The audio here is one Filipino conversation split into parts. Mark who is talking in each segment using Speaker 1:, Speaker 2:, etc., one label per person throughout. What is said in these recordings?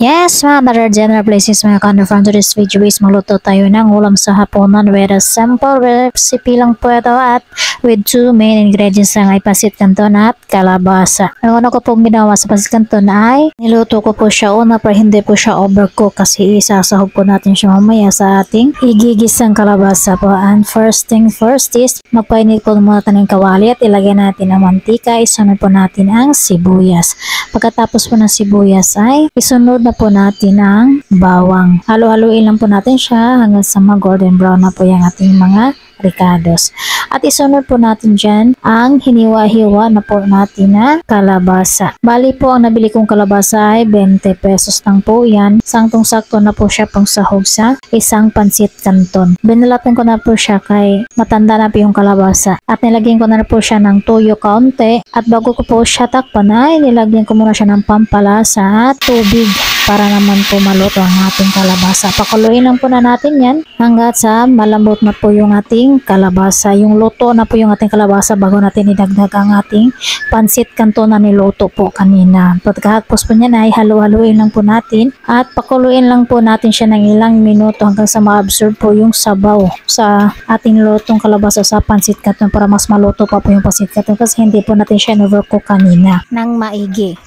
Speaker 1: Yes, mga mother general places mga ka-underfan, to this video is magluto tayo ng ulam sa hapunan with a simple recipe lang po ito at with two main ingredients lang ay pasit canton at kalabasa. Ang una ko pong ginawa sa pasit canton ay niluto ko po siya una para hindi po siya overcook kasi isasahog po natin siya mamaya sa ating igigisang kalabasa po. And first thing first is magpainit po muna tayo ng kawali at ilagay natin ang mantika, isunod po natin ang sibuyas. Pagkatapos po ng sibuyas ay isunod na po natin ang bawang. Halo-haluin lang po natin siya hanggang sa golden brown na po yung ating mga ricados. At isunod po natin dyan ang hiniwa-hiwa na po natin na kalabasa. Bali po ang nabili kong kalabasa ay 20 pesos lang po yan. Saktong-sakto na po siya pang sahog sa isang pansit canton. Binalatan ko na po siya kay matanda na po yung kalabasa. At nilagyan ko na po siya ng toyo kaunti. At bago ko po siya takpan ay nilagyan ko muna siya ng pampalasa at tubig para naman po maluto ang ating kalabasa. Pakuluin lang po na natin yan hanggat sa malambot na po yung ating kalabasa. Yung luto na po yung ating kalabasa bago natin idagdag ang ating pansit canton na niluto po kanina. Pagkatapos po niyan ay halu-haluin lang po natin at pakuluin lang po natin siya ng ilang minuto hanggang sa ma-absorb po yung sabaw sa ating lutong kalabasa sa pansit canton para mas maluto pa po yung pansit canton kasi hindi po natin siya overcook kanina ng maigi.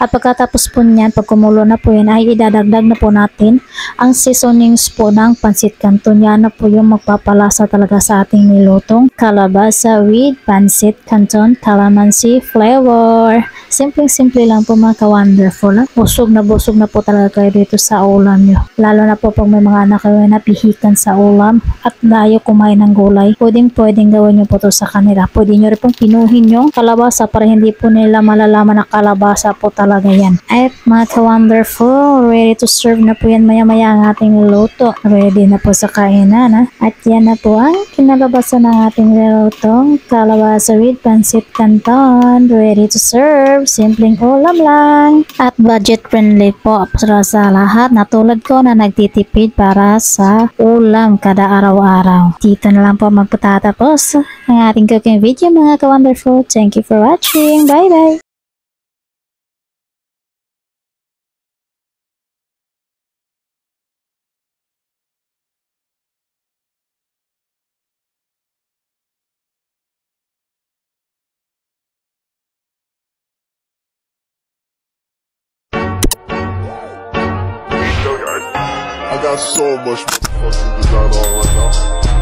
Speaker 1: At pagkatapos po niyan, pag kumulo na po yan, ay idadagdag na po natin ang seasonings po ng pansit canton. Yan na po yung magpapalasa talaga sa ating nilutong kalabasa with pansit canton calamansi flavor. Simpleng-simple lang po mga ka-wonderful. Busog na po talaga kayo dito sa ulam nyo. Lalo na po pag may mga anak kayo na pihikan sa ulam at ayaw kumain ng gulay. Pwedeng gawin nyo po to sa kanila. Pwede nyo rin pong pinuhin yung kalabasa para hindi po nila malalaman na kalabasa po talaga yan. At mga ka-wonderful, ready to serve na po yan maya-maya ang ating luto. Ready na po sa kainan ha. At yan na po ang kinalabasa ng ating lutong kalabasa with pansit canton. Ready to serve. Simpleng ulam lang. At budget friendly po para sa lahat na tulad ko na nagtitipid para sa ulam kada araw-araw. Dito na lang po magpatatapos ang ating cooking video mga ka-wonderful. Thank you for watching. Bye-bye!
Speaker 2: I got so much motherfucking design on right now.